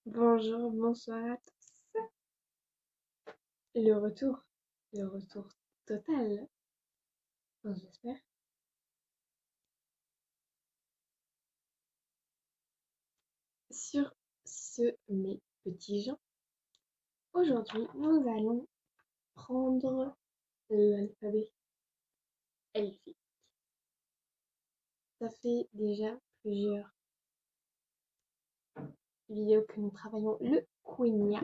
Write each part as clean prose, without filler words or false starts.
Bonjour, bonsoir à tous. Le retour, le retour total, enfin, j'espère. Sur ce, mes petits gens, aujourd'hui, nous allons prendre l'alphabet elfique. Ça fait déjà plusieurs vidéos que nous travaillons le Quenya.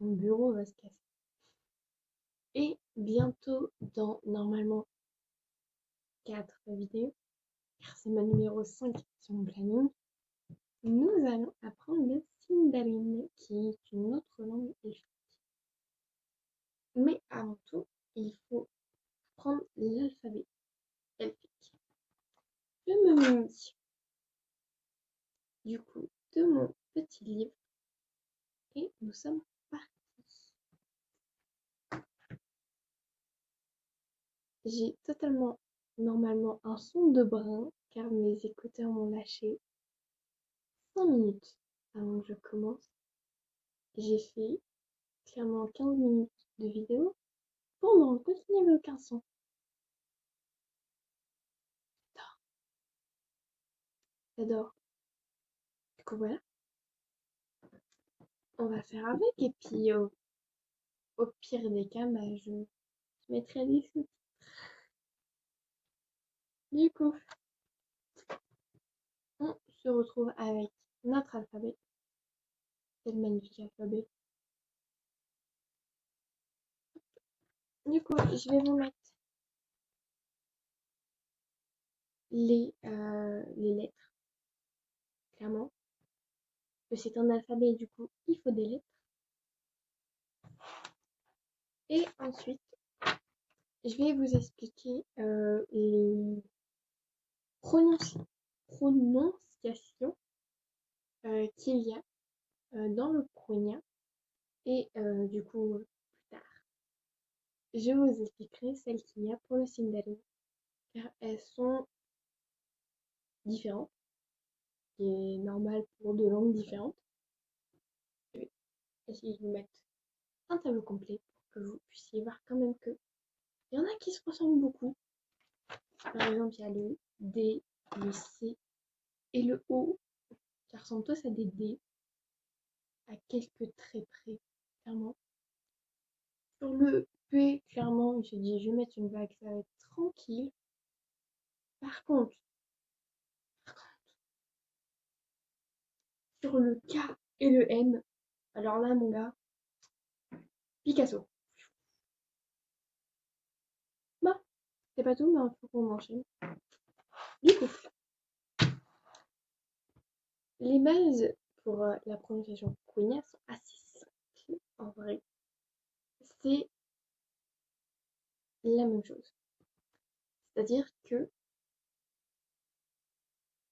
Mon bureau va se casser. Et bientôt, dans normalement 4 vidéos, car c'est ma numéro 5 sur mon planning, nous allons apprendre le Sindarin, qui est une autre langue elfique. Mais avant tout, il faut prendre l'alphabet elfique. Je me munis du coup de mon petit livre et nous sommes partis. J'ai totalement, normalement, un son de brin car mes écouteurs m'ont lâché 5 minutes avant que je commence. J'ai fait clairement 15 minutes de vidéo pour me rendre compte qu'il n'y avait aucun son. J'adore. Du coup, voilà, on va faire avec. Et puis, au pire des cas, bah, je mettrai des sous. Du coup, on se retrouve avec notre alphabet. Quel magnifique alphabet. Du coup, je vais vous mettre les lettres, clairement. Que c'est un alphabet, du coup, il faut des lettres. Et ensuite, je vais vous expliquer les prononciations qu'il y a dans le Quenya. Et du coup, plus tard, je vous expliquerai celles qu'il y a pour le Sindarin. Car elles sont différentes, ce qui est normal pour deux langues différentes. Je vais essayer de vous mettre un tableau complet pour que vous puissiez voir quand même que il y en a qui se ressemblent beaucoup. Par exemple, il y a le D, le C et le O qui ressemblent tous à des D à quelques traits près, clairement. Sur le P, clairement, il se dit je vais mettre une vague, ça va être tranquille. Par contre, sur le K et le M, alors là, mon gars, Picasso. Bon, c'est pas tout, mais il faut qu'on enchaîne. Du coup, les bases pour la prononciation quenya sont assez simples en vrai. C'est la même chose. C'est-à-dire que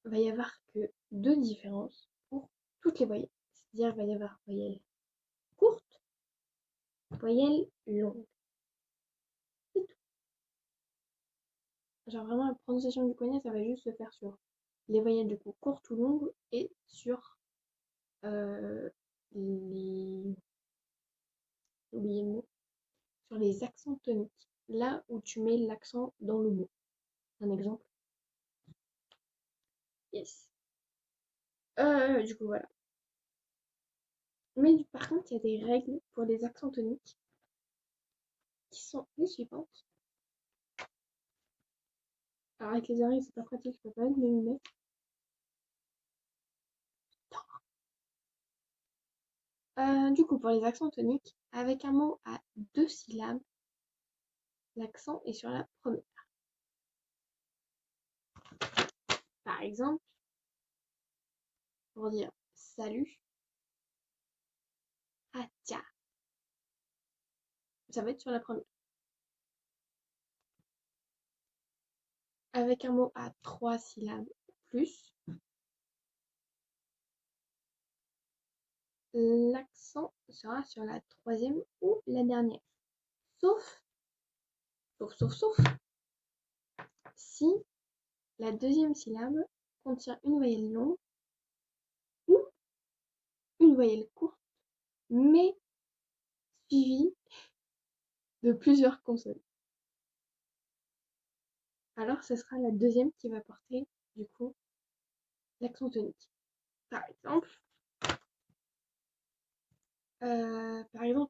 va y avoir que deux différences pour toutes les voyelles. C'est-à-dire qu'il va y avoir voyelle courte, voyelle longue. C'est tout. Genre vraiment la prononciation du quenya, ça va juste se faire sur les voyelles du coup courtes ou longues et sur les... j'ai oublié le mot. Sur les accents toniques. Là où tu mets l'accent dans le mot. Un exemple. Yes. Du coup, voilà. Mais par contre, il y a des règles pour les accents toniques qui sont les suivantes. Alors, avec les oreilles, c'est pas pratique, je peux pas mettre mes lunettes. Du coup, pour les accents toniques, avec un mot à 2 syllabes, l'accent est sur la première. Par exemple, pour dire salut, atia. Ça va être sur la première. Avec un mot à 3 syllabes plus, l'accent sera sur la troisième ou la dernière. Sauf, sauf, si la deuxième syllabe contient une voyelle longue une voyelle courte, mais suivie de plusieurs consonnes. Alors, ce sera la deuxième qui va porter, du coup, l'accent tonique. Par exemple,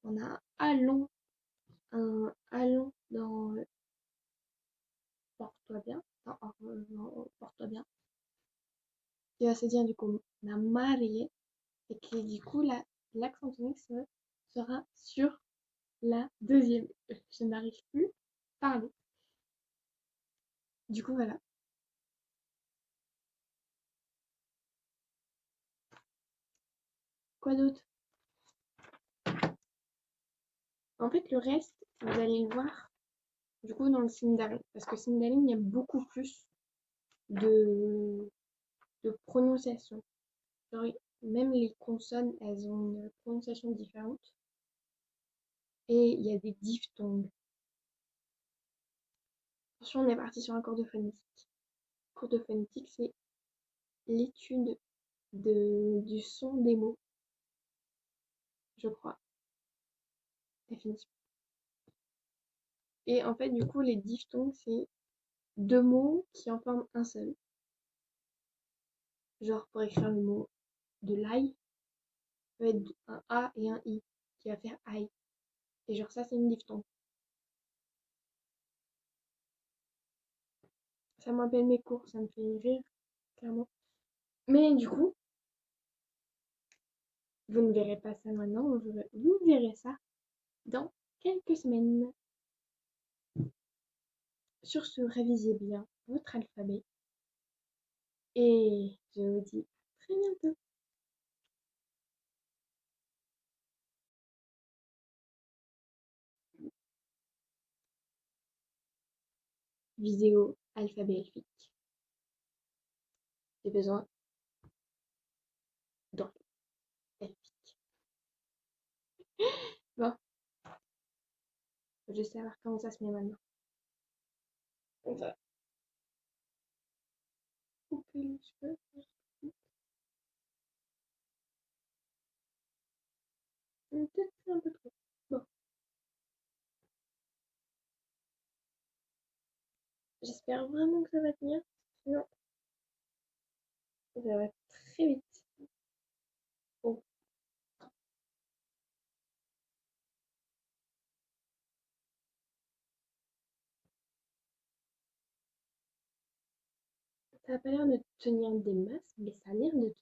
on a un allons dans Porte-toi bien, Porte-toi bien, qui va se dire du coup la mariée, et qui du coup l'accent tonique sera sur la deuxième. Je n'arrive plus à parler. Du coup, voilà. Quoi d'autre? En fait, le reste, vous allez le voir du coup dans le Sindarin. Parce que Sindarin, il y a beaucoup plus de, de prononciation. Genre, même les consonnes, elles ont une prononciation différente. Et il y a des diphtongues. Attention, on est parti sur un cours de phonétique. Cours de phonétique, c'est l'étude du son des mots, je crois, définition. Et en fait, du coup, les diphtongues, c'est deux mots qui en forment un seul. Genre, pour écrire le mot de l'ail, ça va être un A et un I, qui va faire aïe. Et genre, ça, c'est une diphtongue. Ça m'appelle mes cours, ça me fait rire, clairement. Mais du coup, vous ne verrez pas ça maintenant, vous verrez ça dans quelques semaines. Sur ce, révisez bien votre alphabet. Et je vous dis à très bientôt. Vidéo alphabet elfique. J'ai besoin d'oreilles elfiques. Bon, je sais savoir comment ça se met maintenant. On va couper les cheveux. Peut-être un peu trop. Bon, j'espère vraiment que ça va tenir. Sinon, ça va très vite. Bon, ça a pas l'air de tenir des masses, mais ça a l'air de...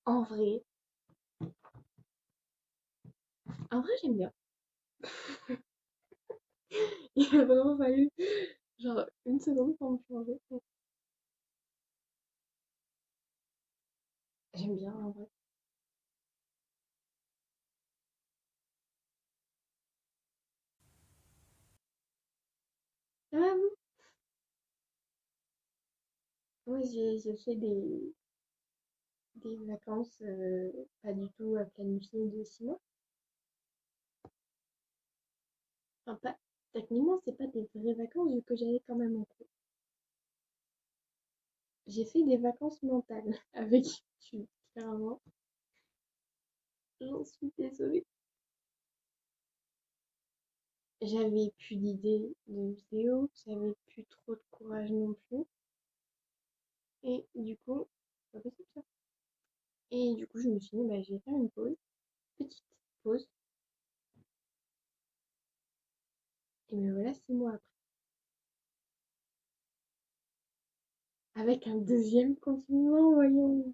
En vrai, j'aime bien. Il a vraiment fallu genre une seconde pour me changer. J'aime bien en vrai. Ah, vous? Moi, j'ai fait des vacances pas du tout planifiées de 6 mois. Enfin, pas, techniquement, c'est pas des vraies vacances vu que j'allais quand même en cours. J'ai fait des vacances mentales avec YouTube, clairement. J'en suis désolée. J'avais plus d'idées de vidéos, j'avais plus trop de courage non plus. Et du coup, c'est pas possible ça. Et du coup, je me suis dit, bah, je vais faire une pause, petite pause. Et me voilà 6 mois après. Avec un deuxième confinement, voyons.